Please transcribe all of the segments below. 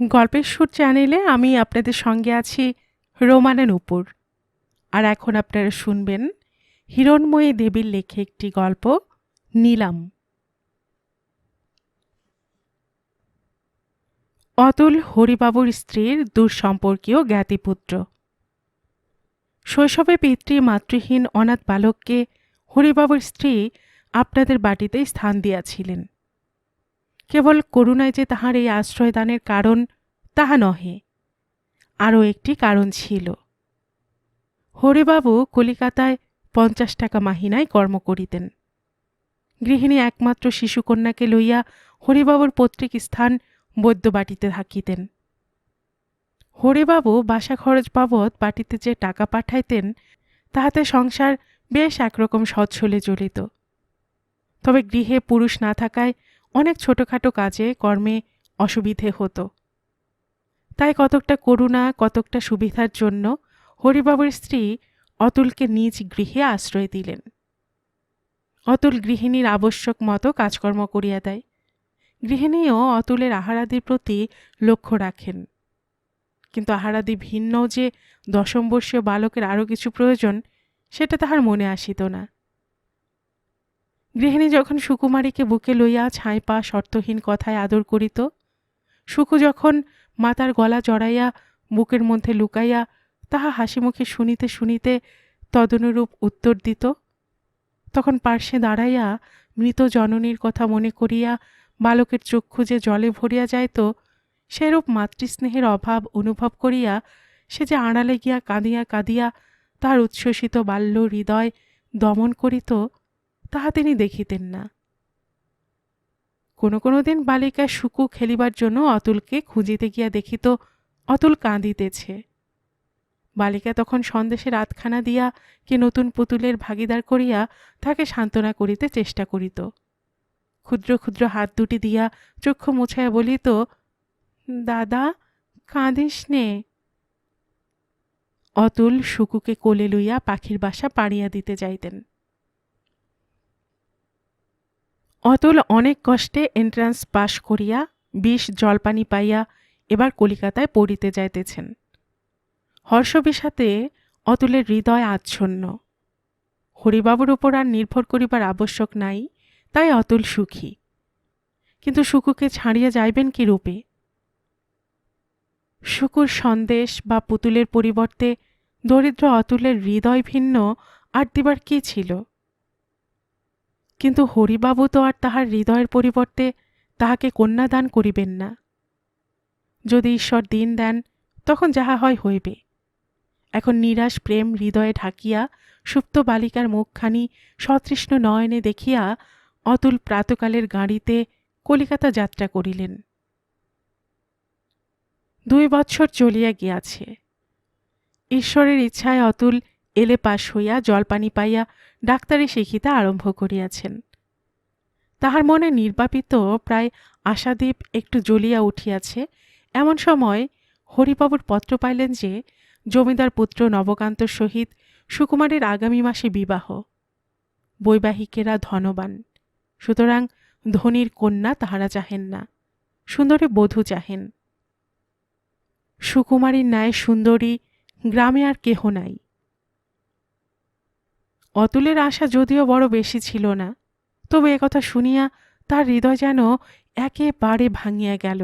গল্পের সুর চ্যানেলে আমি আপনাদের সঙ্গে আছি রোমানা নূপুর। আর এখন আপনারা শুনবেন হিরণময়ী দেবীর লেখা একটি গল্প, নিলাম। অতুল হরিবাবুর স্ত্রীর দূরসম্পর্কীয় জ্ঞাতিপুত্র। শৈশবে পিতৃ মাতৃহীন অনাথ বালককে হরিবাবুর স্ত্রী আপনাদের বাটিতেই স্থান দিয়াছিলেন। কেবল করুণায় যে তাহার এই আশ্রয়দানের কারণ তাহা নহে, আরও একটি কারণ ছিল। হরিবাবু কলিকাতায় 50 টাকা মাহিনায় কর্ম করিতেন। গৃহিণী একমাত্র শিশুকন্যাকে লইয়া হরিবাবুর পৈতৃক স্থান বৈদ্যবাটিতে থাকিতেন। হরিবাবু বাসা খরচ বাবদ বাটিতে যে টাকা পাঠাইতেন, তাহাতে সংসার বেশ একরকম সচ্ছলে চলিত। তবে গৃহে পুরুষ না থাকায় অনেক ছোটখাটো কাজে কর্মে অসুবিধে হতো। তাই কতকটা করুণা, কতকটা সুবিধার জন্য হরিবাবুর স্ত্রী অতুলকে নিজ গৃহে আশ্রয় দিলেন। অতুল গৃহিণীর আবশ্যক মতো কাজকর্ম করিয়া দেয়। গৃহিণীও অতুলের আহারাদির প্রতি লক্ষ্য রাখেন। কিন্তু আহারাদি ভিন্ন যে 10 বর্ষীয় বালকের আরও কিছু প্রয়োজন, সেটা তাহার মনে আসিত না। গৃহিণী যখন সুকুমারীকে বুকে লইয়া ছাই পা শর্তহীন কথায় আদর করিত, সুকু যখন মাতার গলা জড়াইয়া বুকের মধ্যে লুকাইয়া তাহা হাসিমুখে শুনিতে শুনিতে তদনুরূপ উত্তর দিত, তখন পার্শ্বে দাঁড়াইয়া মৃত জননীর কথা মনে করিয়া বালকের চক্ষু যে জলে ভরিয়া যাইত, সেরূপ মাতৃস্নেহের অভাব অনুভব করিয়া সে যে আড়ালে গিয়া কাঁদিয়া কাঁদিয়া তাহার উচ্ছ্বসিত বাল্য হৃদয় দমন করিত, তাহা তিনি দেখিতেন না। কোনো কোনো দিন বালিকা সুকু খেলিবার জন্য অতুলকে খুঁজিতে গিয়া দেখিত অতুল কাঁদিতেছে। বালিকা তখন সন্দেশের আধখানা দিয়া কে নতুন পুতুলের ভাগিদার করিয়া তাকে সান্ত্বনা করিতে চেষ্টা করিত। ক্ষুদ্র ক্ষুদ্র হাত দুটি দিয়া চক্ষু মুছাইয়া বলিত, দাদা, কাঁদিস নে। অতুল সুকুকে কোলে লইয়া পাখির বাসা পাড়িয়া দিতে যাইতেন। অতুল অনেক কষ্টে এন্ট্রান্স পাশ করিয়া 20 জলপানি পাইয়া এবার কলিকাতায় পড়িতে যাইতেছেন। হর্ষবিষাদে অতুলের হৃদয় আচ্ছন্ন। হরিবাবুর উপর আর নির্ভর করিবার আবশ্যক নাই, তাই অতুল সুখী। কিন্তু সুকুকে ছাড়িয়া যাইবেন কি রূপে? সুকুর সন্দেশ বা পুতুলের পরিবর্তে দরিদ্র অতুলের হৃদয় ভিন্ন আর দিবার কি ছিল? কিন্তু হরিবাবু তো আর তাহার হৃদয়ের পরিবর্তে তাহাকে কন্যাদান করিবেন না। যদি ঈশ্বর দিন দেন, তখন যাহা হয় হইবে। এখন নিরাশ প্রেম হৃদয়ে ঢাকিয়া সুপ্ত বালিকার মুখখানি সতৃষ্ণ নয়নে দেখিয়া অতুল প্রাতকালের গাড়িতে কলিকাতা যাত্রা করিলেন। 2 বৎসর চলিয়া গিয়াছে। ঈশ্বরের ইচ্ছায় অতুল এলে পাশ হইয়া জলপানি পাইয়া ডাক্তারি শিখিতে আরম্ভ করিয়াছেন। তাহার মনে নির্বাপিত প্রায় আশাদীপ একটু জ্বলিয়া উঠিয়াছে। এমন সময় হরিবাবুর পত্র পাইলেন যে জমিদার পুত্র নবকান্তর সহিত সুকুমারের আগামী মাসে বিবাহ। বৈবাহিকেরা ধনবান, সুতরাং ধনীর কন্যা তাহারা চাহেন না, সুন্দরী বধূ চাহেন। সুকুমারীর ন্যায় সুন্দরী গ্রামে আর কেহ নাই। অতুলের আশা যদিও বড় বেশি ছিল না, তবে একথা শুনিয়া তার হৃদয় যেন একেবারে ভাঙিয়া গেল।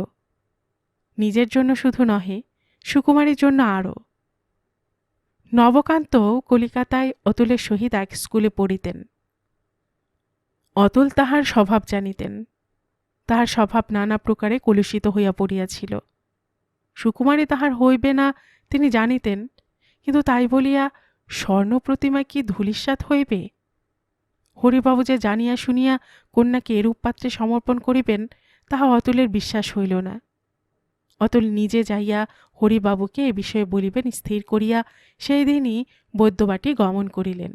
নিজের জন্য শুধু নহে, সুকুমারীর জন্য আরও। নবকান্ত কলিকাতায় অতুলের সহিত এক স্কুলে পড়িতেন। অতুল তাহার স্বভাব জানিতেন। তাহার স্বভাব নানা প্রকারে কলুষিত হইয়া পড়িয়াছিল। সুকুমারী তাহার হইবে না তিনি জানিতেন, কিন্তু তাই বলিয়া স্বর্ণ প্রতিমা কি ধূলিসাৎ হইবে? হরিবাবু যে জানিয়া শুনিয়া কন্যাকে এরূপ পাত্রে সমর্পণ করিবেন, তাহা অতুলের বিশ্বাস হইল না। অতুল নিজে যাইয়া হরিবাবুকে এ বিষয়ে বলিবেন স্থির করিয়া সেই দিনই বৈদ্যবাটি গমন করিলেন।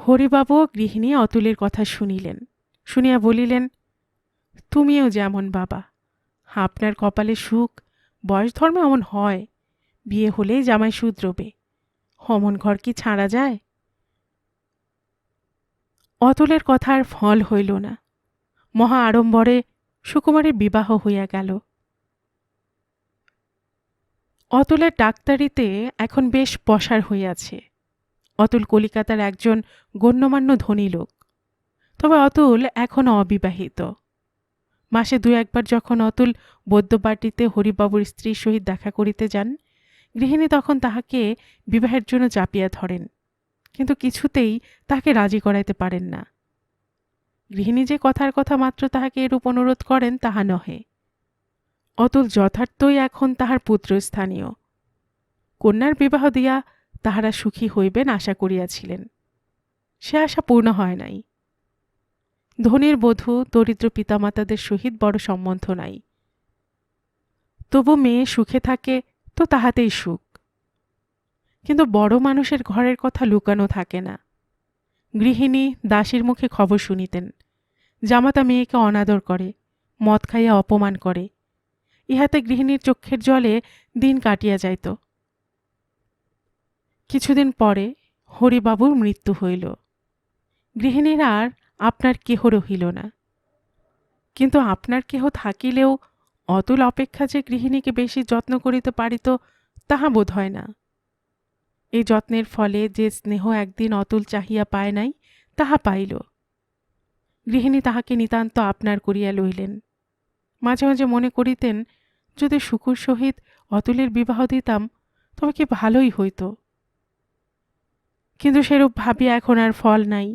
হরিবাবু গৃহিণী অতুলের কথা শুনিলেন। শুনিয়া বলিলেন, তুমিও যেমন বাবা, আপনার কপালে সুখ, বয়স ধর্মে অমন হয়, বিয়ে হলেই জামাই শুধরবে, অমন ঘর কি ছাড়া যায়? অতুলের কথার ফল হইল না। মহা আড়ম্বরে সুকুমারের বিবাহ হইয়া গেল। অতুলের ডাক্তারিতে এখন বেশ পসার হইয়াছে। অতুল কলিকাতার একজন গণ্যমান্য ধনী লোক। তবে অতুল এখনও অবিবাহিত। মাসে ২-১ বার যখন অতুল বৈদ্যবাটিতে হরিবাবুর স্ত্রীর সহিত দেখা করিতে যান, গৃহিণী তখন তাহাকে বিবাহের জন্য চাপিয়া ধরেন, কিন্তু কিছুতেই তাহাকে রাজি করাইতে পারেন না। গৃহিণী যে কথার কথা মাত্র তাহাকে এরূপ অনুরোধ করেন তাহা নহে। অতুল যথার্থই এখন তাহার পুত্রস্থানীয়। কন্যার বিবাহ দিয়া তাহারা সুখী হইবেন আশা করিয়াছিলেন। সে আশা পূর্ণ হয় নাই। ধনীর বধূ দরিদ্র পিতামাতাদের সহিত বড় সম্বন্ধ নাই। তবু মেয়ে সুখে থাকে তো তাহাতেই সুখ। কিন্তু বড় মানুষের ঘরের কথা লুকানো থাকে না। গৃহিণী দাসীর মুখে খবর শুনিতেন, জামাতা মেয়েকে অনাদর করে, মদ খাইয়া অপমান করে। ইহাতে গৃহিণীর চক্ষের জলে দিন কাটিয়া যাইত। কিছুদিন পরে হরিবাবুর মৃত্যু হইল। গৃহিণীর আর আপনার কেহ রহিল না। কিন্তু আপনার কেহ থাকিলেও অতুল অপেক্ষা যে গৃহিণীকে বেশি যত্ন করিতে পারিত তাহা বোধ হয় না। এই যত্নের ফলে যে স্নেহ একদিন অতুল চাহিয়া পায় নাই তাহা পাইল। গৃহিণী তাহাকে নিতান্ত আপনার করিয়া লইলেন। মাঝে মাঝে মনে করিতেন, যদি শুকুর সহিত অতুলের বিবাহ দিতাম তবে কি ভালোই হইত। কিন্তু সেরূপ ভাবিয়া এখন আর ফল নাই।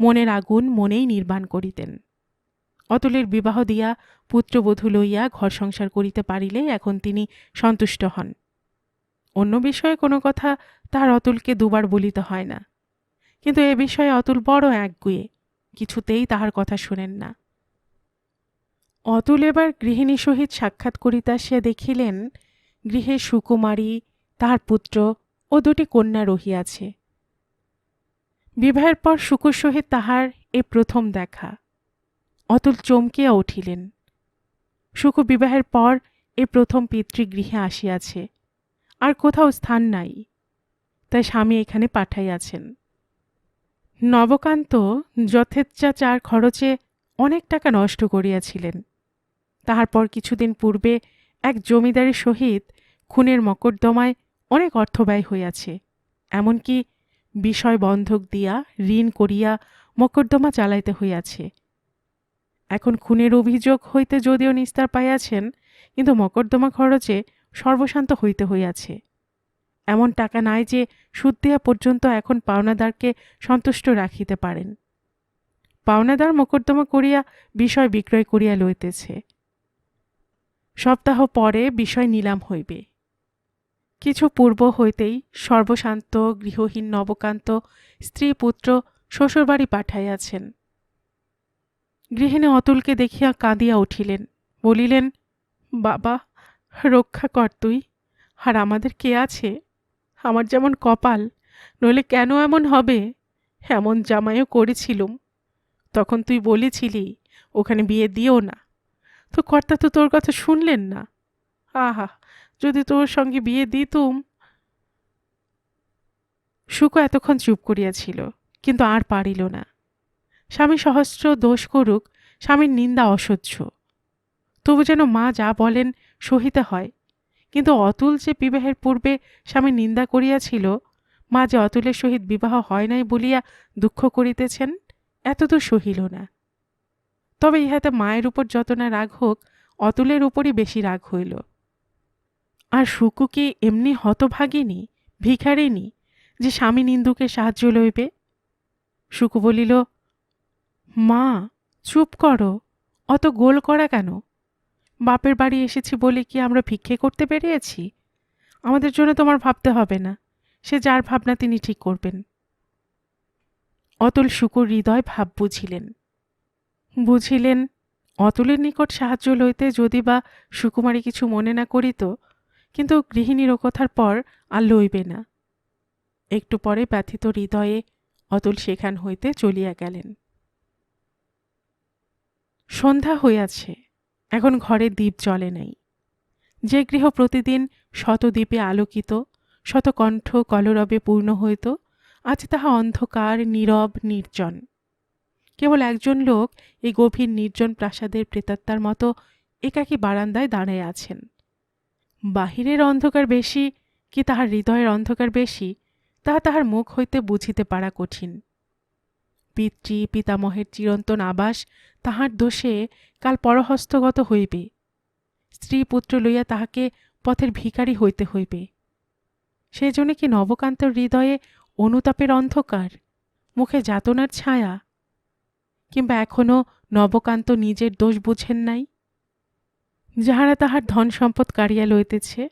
মনের আগুন মনেই নির্বাণ করিতেন। অতুলের বিবাহ দিয়া পুত্রবধূ লইয়া ঘর সংসার করিতে পারিলে এখন তিনি সন্তুষ্ট হন। অন্য বিষয়ে কোনো কথা তাহার অতুলকে দুবার বলিতে হয় না। কিন্তু এ বিষয়ে অতুল বড় একগুঁয়ে, কিছুতেই তাহার কথা শুনেন না। অতুল এবার গৃহিণী সহিত সাক্ষাৎ করিতে আসিয়া দেখিলেন, গৃহে সুকুমারী, তাহার পুত্র ও 2টি কন্যা রহিয়াছে। বিবাহের পর শুকুর সহিত তাহার এ প্রথম দেখা। অতুল চমকিয়া উঠিলেন। শুকু বিবাহের পর এ প্রথম পিতৃগৃহে আসিয়াছে, আর কোথাও স্থান নাই, তাই স্বামী এখানে পাঠাইয়াছেন। নবকান্ত যথেচ্ছা চার খরচে অনেক টাকা নষ্ট করিয়াছিলেন। তাহার পর কিছুদিন পূর্বে এক জমিদারের সহিত খুনের মকদ্দমায় অনেক অর্থ ব্যয় হইয়াছে। এমনকি বিষয় বন্ধক দিয়া ঋণ করিয়া মকদ্দমা চালাইতে হইয়াছে। এখন খুনের অভিযোগ হইতে যদিও নিস্তার পাইয়াছেন, কিন্তু মকদ্দমা খরচে সর্বশান্ত হইতে হইয়াছে। এমন টাকা নাই যে সুদ দেয়া পর্যন্ত এখন পাওনাদারকে সন্তুষ্ট রাখিতে পারেন। পাওনাদার মকদ্দমা করিয়া বিষয় বিক্রয় করিয়া লইতেছে। সপ্তাহ পরে বিষয় নিলাম হইবে। কিছু পূর্ব হইতেই সর্বশান্ত গৃহহীন নবকান্ত স্ত্রী পুত্র শ্বশুরবাড়ি পাঠাইয়াছেন। গৃহিণী অতুলকে দেখিয়া কাঁদিয়া উঠিলেন, বলিলেন, বাবা, রক্ষা কর তুই, আর আমাদের কে আছে? আমার যেমন কপাল, নইলে কেন এমন হবে? এমন জামাইও করেছিলুম, তখন তুই বলেছিলি ওখানে বিয়ে দিও না, তো কর্তা তো তোর কথা শুনলেন না। আহা, যদি তোর সঙ্গে বিয়ে দিতুম। শুকো এতক্ষণ চুপ করিয়াছিল, কিন্তু আর পারিল না। স্বামী সহস্র দোষ করুক, স্বামীর নিন্দা অসহ্য। তবু যেন মা যা বলেন সহিতে হয়। কিন্তু অতুল যে বিবাহের পূর্বে স্বামীর নিন্দা করিয়াছিল, মা যে অতুলের সহিত বিবাহ হয় নাই বলিয়া দুঃখ করিতেছেন, এতদূর সহিল না। তবে ইহাতে মায়ের উপর যত না রাগ হোক, অতুলের উপরই বেশি রাগ হইল। আর শুকু কি এমনি হতভাগিনী, ভিখারিনী, যে স্বামী নিন্দুকে সাহায্য লইবে? শুকু বলিল, মা চুপ করো, অত গোল করা কেন? বাপের বাড়ি এসেছি বলে কি আমরা ভিক্ষে করতে বেরিয়েছি? আমাদের জন্য তোমার ভাবতে হবে না, সে যার ভাবনা তিনি ঠিক করবেন। অতুল শুকুর হৃদয় ভাব বুঝিলেন অতুলের নিকট সাহায্য লইতে যদি বা সুকুমারী কিছু মনে না করিত, কিন্তু গৃহিণীর ও কথার পর আর লইবে না। একটু পরে ব্যথিত হৃদয়ে অতুল সেখান হইতে চলিয়া গেলেন। সন্ধ্যা হইয়াছে, এখন ঘরে দীপ জ্বলে নাই। যে গৃহ প্রতিদিন শত দ্বীপে আলোকিত, শত কণ্ঠ কলরবে পূর্ণ হইত, আজ তাহা অন্ধকার, নীরব, নির্জন। কেবল একজন লোক এই গভীর নির্জন প্রাসাদের প্রেতাত্মার মতো একাকী বারান্দায় দাঁড়াইয়া আছেন। বাহিরের অন্ধকার বেশি কি তাহার হৃদয়ের অন্ধকার বেশি, তাহা তাহার মুখ হইতে বুঝিতে পারা কঠিন। পিতৃ পিতামহের চিরন্তন আবাস তাহার দোষে কাল পরহস্তগত হইবে। স্ত্রী পুত্র লইয়া তাহাকে পথের ভিখারি হইতে হইবে। সেজন্য কি নবকান্তর হৃদয়ে অনুতাপের অন্ধকার, মুখে যাতনার ছায়া? কিংবা এখনো নবকান্ত নিজের দোষ বুঝেন নাই? যাহারা তাহার ধন সম্পদ কাড়িয়া লইতেছে,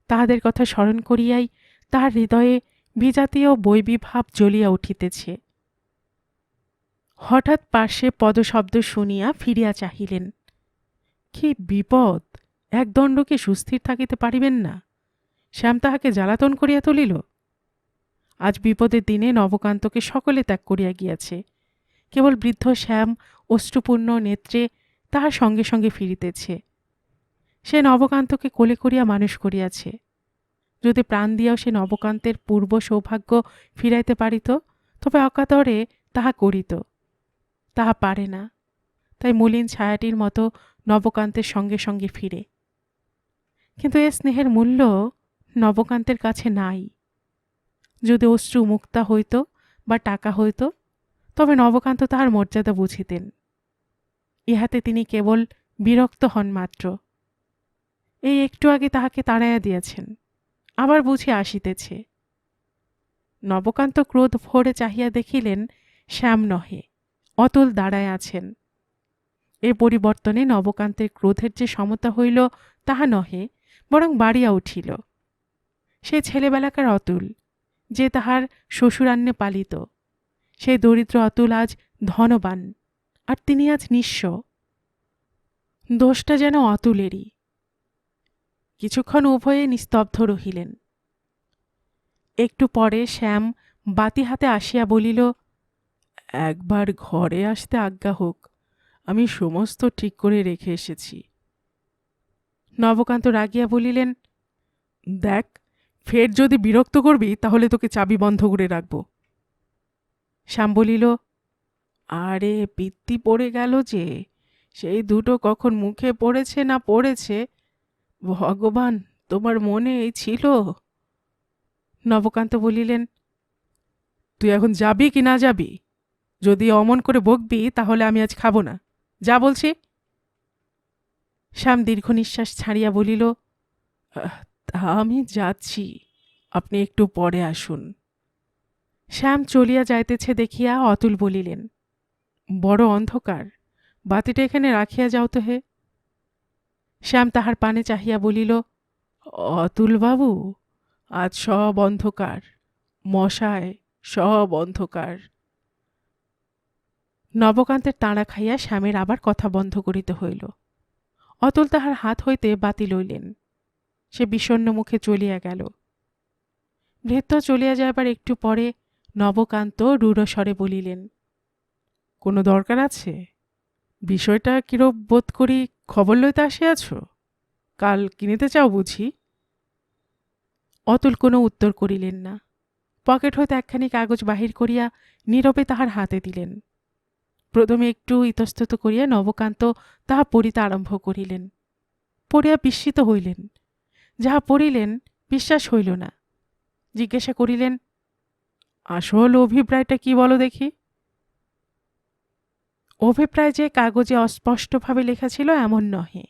তাহাদের কথা স্মরণ করিয়াই তাহার হৃদয়ে বিজাতীয় বৈবিভাব জ্বলিয়া উঠিতেছে। হঠাৎ পার্শ্বে পদশব্দ শুনিয়া ফিরিয়া চাহিলেন। কি বিপদ! একদণ্ড কি সুস্থির থাকিতে পারিবেন না? শ্যাম তাহাকে জ্বালাতন করিয়া তুলিল। আজ বিপদের দিনে নবকান্তকে সকলে ত্যাগ করিয়া গিয়াছে। কেবল বৃদ্ধ শ্যাম অশ্রুপূর্ণ নেত্রে তাহার সঙ্গে সঙ্গে ফিরিতেছে। সে নবকান্তকে কোলে করিয়া মানুষ করিয়াছে। যদি প্রাণ দিয়াও সে নবকান্তের পূর্ব সৌভাগ্য ফিরাইতে পারিত, তবে অকাতরে তাহা করিত। তাহা পারে না, তাই মলিন ছায়াটির মতো নবকান্তের সঙ্গে সঙ্গে ফিরে। কিন্তু এ স্নেহের মূল্য নবকান্তের কাছে নাই। যদি অশ্রু মুক্তা হইত বা টাকা হইত, তবে নবকান্ত তাহার মর্যাদা বুঝিতেন। ইহাতে তিনি কেবল বিরক্ত হন মাত্র। এই একটু আগে তাহাকে তাড়াইয়া দিয়াছেন, আবার বুঝি আসিতেছে। নবকান্ত ক্রোধ ভরে চাহিয়া দেখিলেন শ্যাম নহে, অতুল দাঁড়ায় আছেন। এ পরিবর্তনে নবকান্তের ক্রোধের যে সমতা হইল তাহা নহে, বরং বাড়িয়া উঠিল। সে ছেলেবেলাকার অতুল, যে তাহার শ্বশুরান্নে পালিত। সে দরিদ্র অতুল আজ ধনবান, আর তিনি আজ নিঃস্ব। দোষটা যেন অতুলেরই। কিছুক্ষণ উভয়ে নিস্তব্ধ রহিলেন। একটু পরে শ্যাম বাতি হাতে আসিয়া বলিল, একবার ঘরে আসতে আজ্ঞা হোক, আমি সমস্ত ঠিক করে রেখে এসেছি। নবকান্ত রাগিয়া বলিলেন, দেখ, ফের যদি বিরক্ত করবি তাহলে তোকে চাবি বন্ধ করে রাখব। শ্যাম বলিল, আরে পিত্তি পড়ে গেল যে, সেই দুটো কখন মুখে পড়েছে না পড়েছে, ভগবান, তোমার মনে এই ছিল? নবকান্ত বলিলেন, তুই এখন যাবি কি না যাবি? যদি অমন করে বকবি তাহলে আমি আজ খাবো না। যা বলছি। শ্যাম দীর্ঘ নিঃশ্বাস ছাড়িয়া বলিল, তা আমি যাচ্ছি, আপনি একটু পরে আসুন। শ্যাম চলিয়া যাইতেছে দেখিয়া অতুল বলিলেন, বড় অন্ধকার, বাতিটা এখানে রাখিয়া যাও তো হে। শ্যাম তাহার পানে চাহিয়া বলিল, অতুলবাবু, আজ সব অন্ধকার, মশায়, সব অন্ধকার। নবকান্তের তাড়া খাইয়া শ্যামের আবার কথা বন্ধ করিতে হইল। অতুল তাহার হাত হইতে বাতি লইলেন। সে বিষণ্ণ মুখে চলিয়া গেল। ভৃত্য চলিয়া যাইবার একটু পরে নবকান্ত রূঢ়স্বরে বলিলেন, কোনো দরকার আছে? বিষয়টা কিরূপ বোধ করি খবর লইতে আসিয়াছ? কাল কিনিতে চাও বুঝি? অতুল কোনো উত্তর করিলেন না। পকেট হইতে একখানি কাগজ বাহির করিয়া নীরবে তাহার হাতে দিলেন। প্রথমে একটু ইতস্তত করিয়া নবকান্ত তাহা পড়িতে আরম্ভ করিলেন। পড়িয়া বিস্মিত হইলেন। যাহা পড়িলেন বিশ্বাস হইল না। জিজ্ঞাসা করিলেন, আসল অভিপ্রায়টা কি বলো দেখি? অভিপ্রায় যে কাগজে অস্পষ্টভাবে লেখা ছিল এমন নহে।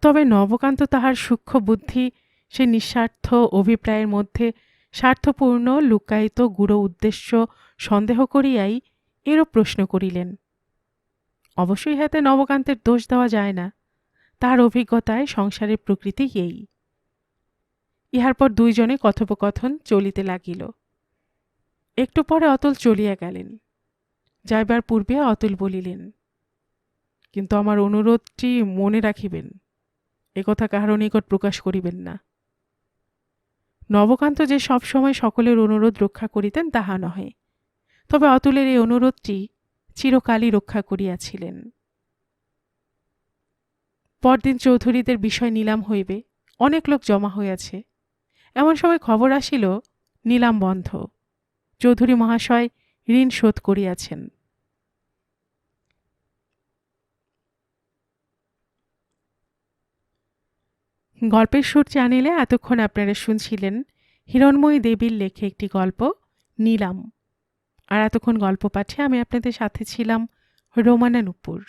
তবে নবকান্ত তাহার সূক্ষ্ম বুদ্ধি সে নিঃস্বার্থ অভিপ্রায়ের মধ্যে স্বার্থপূর্ণ লুকায়িত গূঢ় উদ্দেশ্য সন্দেহ করিয়াই এরূপ প্রশ্ন করিলেন। অবশ্যই হাতে নবকান্তের দোষ দেওয়া যায় না। তাহার অভিজ্ঞতায় সংসারের প্রকৃতি এই। ইহার পর দুইজনে কথোপকথন চলিতে লাগিল। একটু পরে অতুল চলিয়া গেলেন। যাইবার পূর্বে অতুল বলিলেন, কিন্তু আমার অনুরোধটি মনে রাখিবেন, একথা কাহারও নিকট প্রকাশ করিবেন না। নবকান্ত যে সব সময় সকলের অনুরোধ রক্ষা করিতেন তাহা নহে, তবে অতুলের এই অনুরোধটি চিরকালই রক্ষা করিয়াছিলেন। পরদিন চৌধুরীদের বিষয় নিলাম হইবে, অনেক লোক জমা হইয়াছে। এমন সময় খবর আসিল নিলাম বন্ধ, চৌধুরী মহাশয় ঋণ শোধ করিয়াছেন। গল্পের সুর চ্যানেলে এতক্ষণ আপনারা শুনছিলেন হিরণময়ী দেবীর লেখে একটি গল্প নিলাম। আর এতক্ষণ গল্প পাঠে আমি আপনাদের সাথে ছিলাম রোমানা নুপুর।